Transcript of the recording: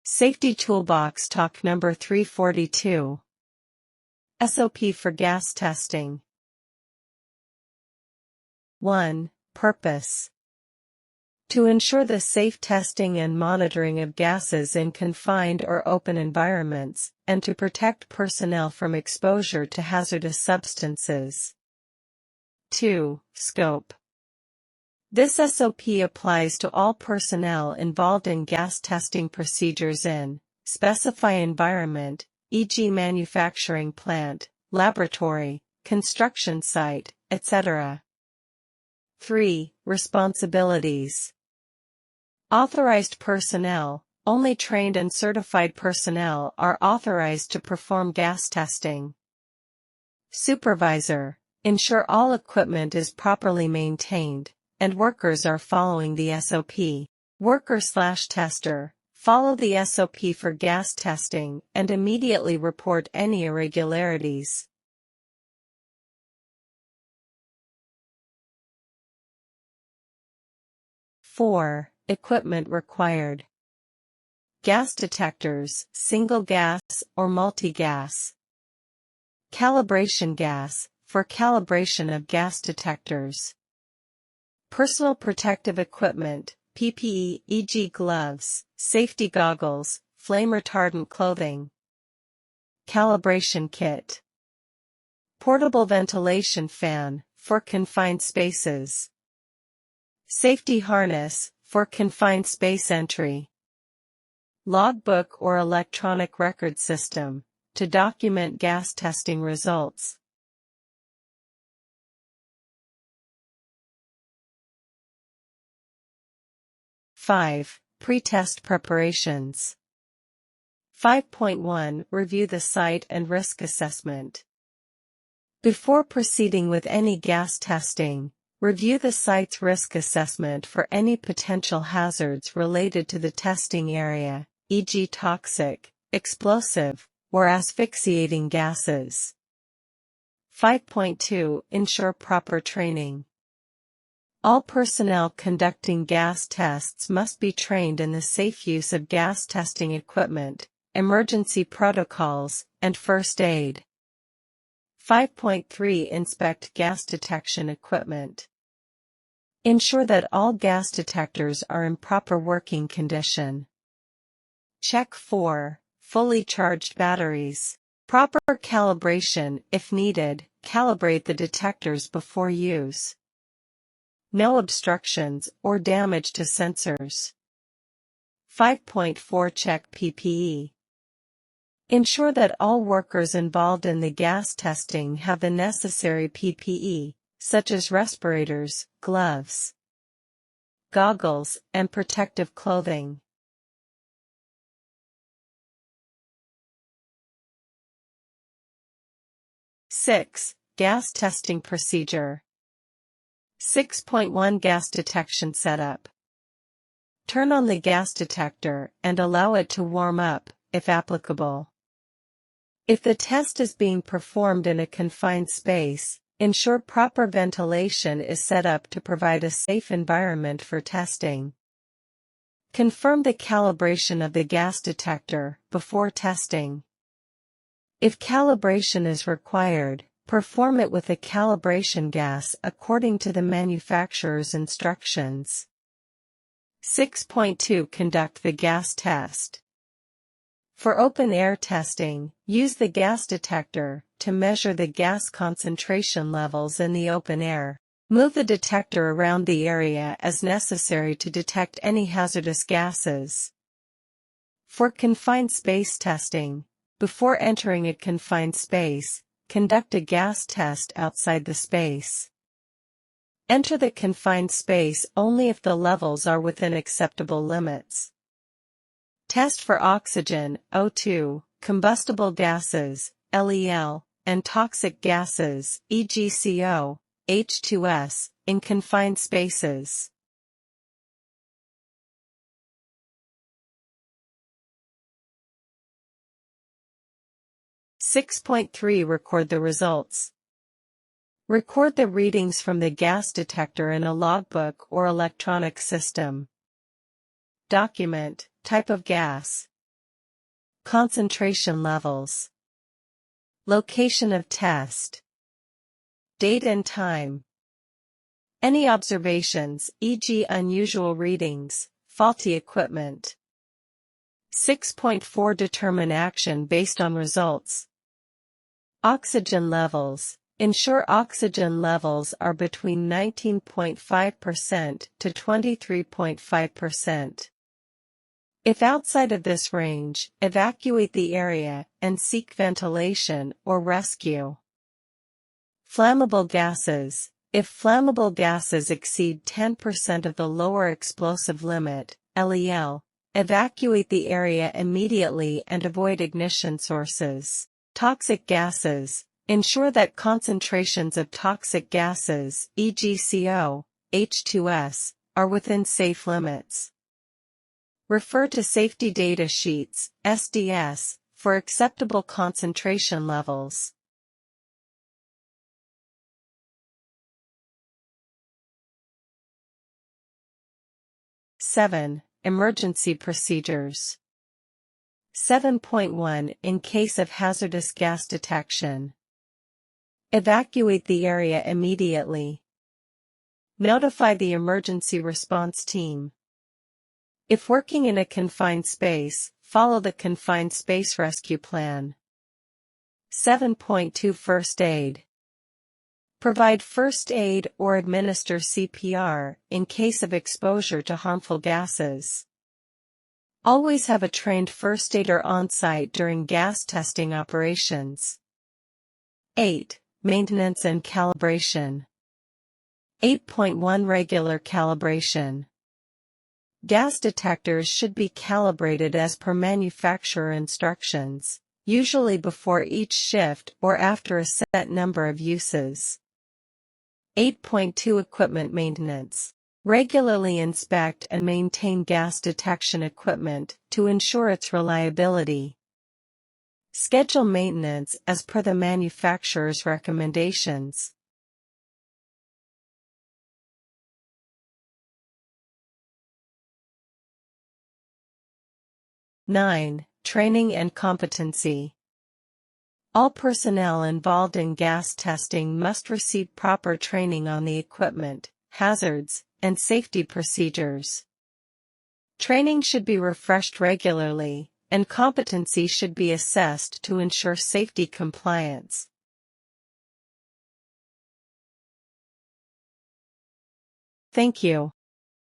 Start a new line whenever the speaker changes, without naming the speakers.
Safety Toolbox Talk number 342. SOP for gas testing. 1. Purpose. To ensure the safe testing and monitoring of gases in confined or open environments, and to protect personnel from exposure to hazardous substances. 2. Scope. This SOP applies to all personnel involved in gas testing procedures in specified environment, e.g. manufacturing plant, laboratory, construction site, etc. 3. Responsibilities. Authorized personnel. Only trained and certified personnel are authorized to perform gas testing. Supervisor. Ensure all equipment is properly maintained, and workers are following the SOP. Worker/tester. Follow the SOP for gas testing and immediately report any irregularities. 4. Equipment required. Gas detectors, single gas or multi-gas. Calibration gas, for calibration of gas detectors. Personal protective equipment, PPE, e.g. gloves, safety goggles, flame retardant clothing. Calibration kit. Portable ventilation fan, for confined spaces. Safety harness, for confined space entry. Logbook or electronic record system, to document gas testing results. Five. Pre-test preparations. 5.1 Review the site and risk assessment. Before proceeding with any gas testing, review the site's risk assessment for any potential hazards related to the testing area, e.g. toxic, explosive, or asphyxiating gases. 5.2 Ensure proper training. All personnel conducting gas tests must be trained in the safe use of gas testing equipment, emergency protocols, and first aid. 5.3 Inspect gas detection equipment. Ensure that all gas detectors are in proper working condition. Check for fully charged batteries. Proper calibration, if needed, calibrate the detectors before use. No obstructions or damage to sensors. 5.4 Check PPE. Ensure that all workers involved in the gas testing have the necessary PPE, such as respirators, gloves, goggles, and protective clothing. Six. Gas testing procedure. 6.1 Gas detection setup. Turn on the gas detector and allow it to warm up, if applicable. If the test is being performed in a confined space, ensure proper ventilation is set up to provide a safe environment for testing. Confirm the calibration of the gas detector before testing. If calibration is required, perform it with a calibration gas according to the manufacturer's instructions. 6.2 Conduct the gas test. For open-air testing, use the gas detector to measure the gas concentration levels in the open air. Move the detector around the area as necessary to detect any hazardous gases. For confined space testing, before entering a confined space, conduct a gas test outside the space. Enter the confined space only if the levels are within acceptable limits. Test for oxygen, O2, combustible gases, LEL, and toxic gases, e.g. CO, H2S, in confined spaces. Record the results. Record the readings from the gas detector in a logbook or electronic system. Document type of gas, Concentration levels. Location of test. Date and time. Any observations, e.g. unusual readings, faulty equipment. 6.4 Determine action based on results. Oxygen levels. Ensure oxygen levels are between 19.5% to 23.5%. If outside of this range, evacuate the area and seek ventilation or rescue. Flammable gases. If flammable gases exceed 10% of the lower explosive limit, LEL, evacuate the area immediately and avoid ignition sources. Toxic gases. Ensure that concentrations of toxic gases, e.g. CO, H2S, are within safe limits. Refer to Safety Data Sheets, SDS, for acceptable concentration levels. '7. Emergency procedures. 7.1 In case of hazardous gas detection. Evacuate the area immediately. Notify the emergency response team. If working in a confined space, follow the confined space rescue plan. 7.2 First aid. Provide first aid or administer CPR in case of exposure to harmful gases. Always have a trained first aider on site during gas testing operations. 8. Maintenance and calibration. 8.1 Regular calibration. Gas detectors should be calibrated as per manufacturer instructions, usually before each shift or after a set number of uses. 8.2 Equipment maintenance. Regularly inspect and maintain gas detection equipment to ensure its reliability. Schedule maintenance as per the manufacturer's recommendations. '9. Training and competency. All personnel involved in gas testing must receive proper training on the equipment, hazards, and safety procedures. Training should be refreshed regularly, and competency should be assessed to ensure safety compliance. Thank you.